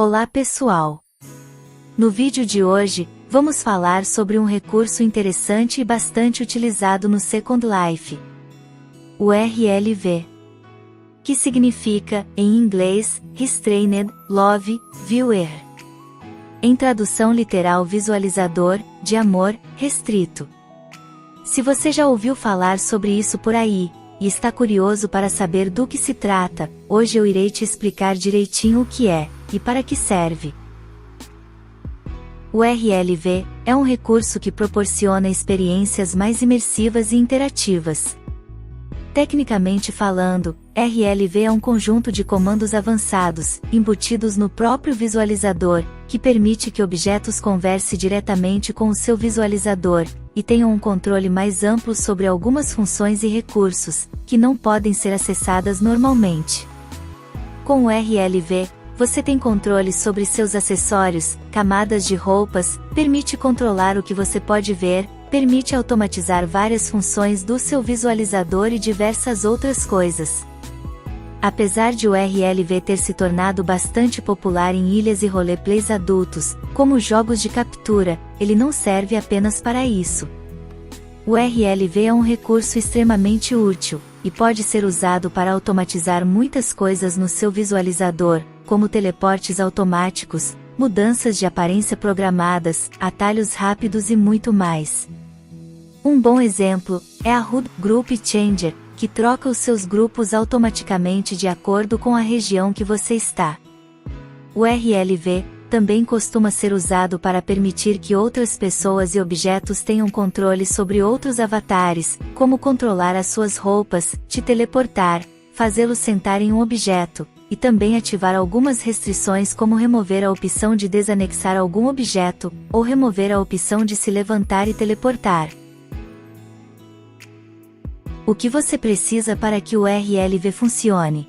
Olá pessoal! No vídeo de hoje, vamos falar sobre um recurso interessante e bastante utilizado no Second Life. O RLV. Que significa, em inglês, Restrained Love Viewer. Em tradução literal visualizador, de amor, restrito. Se você já ouviu falar sobre isso por aí, e está curioso para saber do que se trata, hoje eu irei te explicar direitinho o que é, e para que serve. O RLV é um recurso que proporciona experiências mais imersivas e interativas. Tecnicamente falando, RLV é um conjunto de comandos avançados, embutidos no próprio visualizador, que permite que objetos conversem diretamente com o seu visualizador, e tenham um controle mais amplo sobre algumas funções e recursos, que não podem ser acessadas normalmente. Com o RLV, você tem controle sobre seus acessórios, camadas de roupas, permite controlar o que você pode ver, permite automatizar várias funções do seu visualizador e diversas outras coisas. Apesar de o RLV ter se tornado bastante popular em ilhas e roleplays adultos, como jogos de captura, ele não serve apenas para isso. O RLV é um recurso extremamente útil, e pode ser usado para automatizar muitas coisas no seu visualizador, como teleportes automáticos, mudanças de aparência programadas, atalhos rápidos e muito mais. Um bom exemplo é a HUD Group Changer, que troca os seus grupos automaticamente de acordo com a região que você está. O RLV também costuma ser usado para permitir que outras pessoas e objetos tenham controle sobre outros avatares, como controlar as suas roupas, te teleportar, fazê-los sentar em um objeto, e também ativar algumas restrições como remover a opção de desanexar algum objeto, ou remover a opção de se levantar e teleportar. O que você precisa para que o RLV funcione?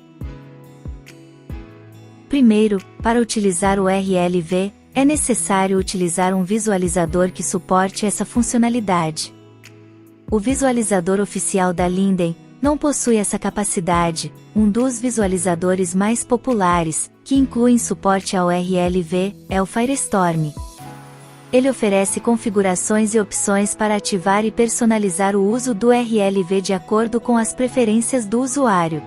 Primeiro, para utilizar o RLV, é necessário utilizar um visualizador que suporte essa funcionalidade. O visualizador oficial da Linden não possui essa capacidade. Um dos visualizadores mais populares, que incluem suporte ao RLV, é o Firestorm. Ele oferece configurações e opções para ativar e personalizar o uso do RLV de acordo com as preferências do usuário.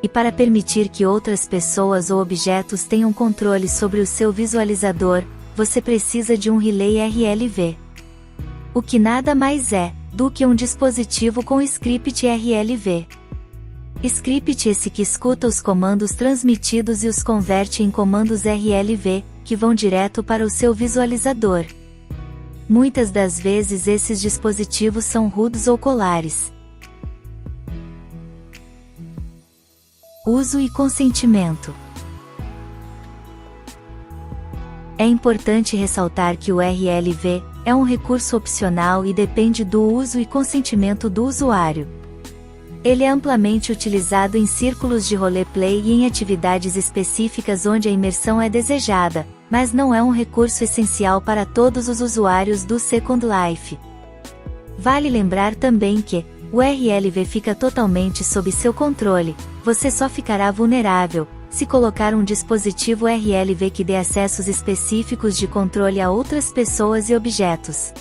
E para permitir que outras pessoas ou objetos tenham controle sobre o seu visualizador, você precisa de um relay RLV. O que nada mais é do que um dispositivo com script RLV. Script esse que escuta os comandos transmitidos e os converte em comandos RLV, que vão direto para o seu visualizador. Muitas das vezes esses dispositivos são HUDs ou colares. Uso e consentimento. É importante ressaltar que o RLV é um recurso opcional e depende do uso e consentimento do usuário. Ele é amplamente utilizado em círculos de roleplay e em atividades específicas onde a imersão é desejada, mas não é um recurso essencial para todos os usuários do Second Life. Vale lembrar também que o RLV fica totalmente sob seu controle. Você só ficará vulnerável se colocar um dispositivo RLV que dê acessos específicos de controle a outras pessoas e objetos.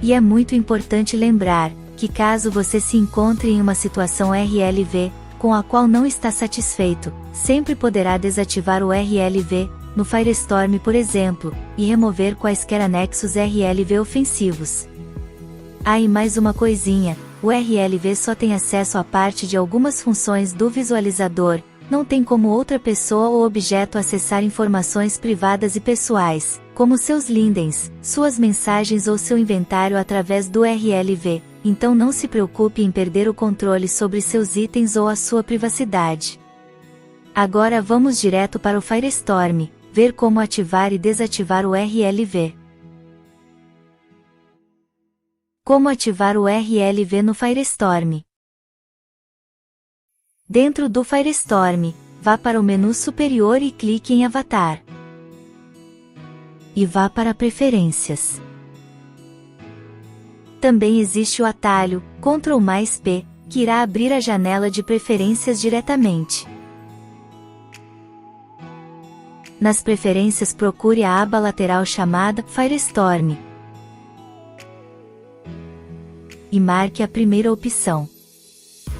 E é muito importante lembrar que caso você se encontre em uma situação RLV, com a qual não está satisfeito, sempre poderá desativar o RLV, no Firestorm por exemplo, e remover quaisquer anexos RLV ofensivos. Ah, e mais uma coisinha, o RLV só tem acesso a parte de algumas funções do visualizador, não tem como outra pessoa ou objeto acessar informações privadas e pessoais, como seus lindens, suas mensagens ou seu inventário através do RLV, então não se preocupe em perder o controle sobre seus itens ou a sua privacidade. Agora vamos direto para o Firestorm, ver como ativar e desativar o RLV. Como ativar o RLV no Firestorm? Dentro do Firestorm, vá para o menu superior e clique em Avatar. E vá para Preferências. Também existe o atalho Ctrl+P, que irá abrir a janela de preferências diretamente. Nas preferências procure a aba lateral chamada Firestorm e marque a primeira opção.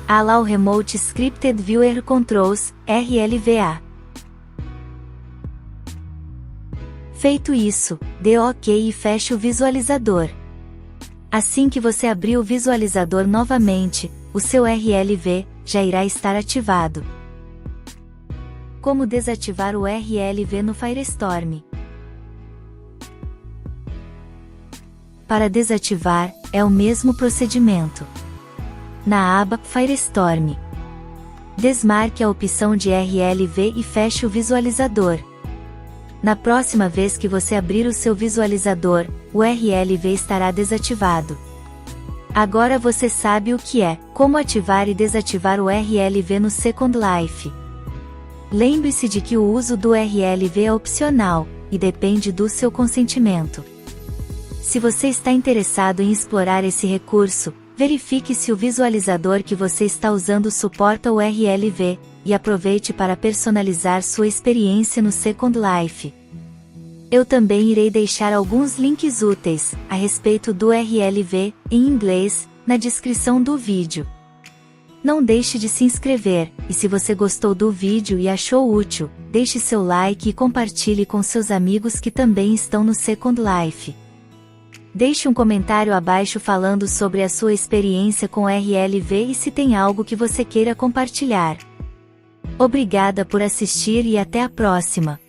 Allow Remote Scripted Viewer Controls, RLVA. Feito isso, dê OK e feche o visualizador. Assim que você abrir o visualizador novamente, o seu RLV já irá estar ativado. Como desativar o RLV no Firestorm? Para desativar, é o mesmo procedimento. Na aba Firestorm, desmarque a opção de RLV e feche o visualizador. Na próxima vez que você abrir o seu visualizador, o RLV estará desativado. Agora você sabe o que é, como ativar e desativar o RLV no Second Life. Lembre-se de que o uso do RLV é opcional, e depende do seu consentimento. Se você está interessado em explorar esse recurso, verifique se o visualizador que você está usando suporta o RLV, e aproveite para personalizar sua experiência no Second Life. Eu também irei deixar alguns links úteis, a respeito do RLV, em inglês, na descrição do vídeo. Não deixe de se inscrever, e se você gostou do vídeo e achou útil, deixe seu like e compartilhe com seus amigos que também estão no Second Life. Deixe um comentário abaixo falando sobre a sua experiência com RLV e se tem algo que você queira compartilhar. Obrigada por assistir e até a próxima!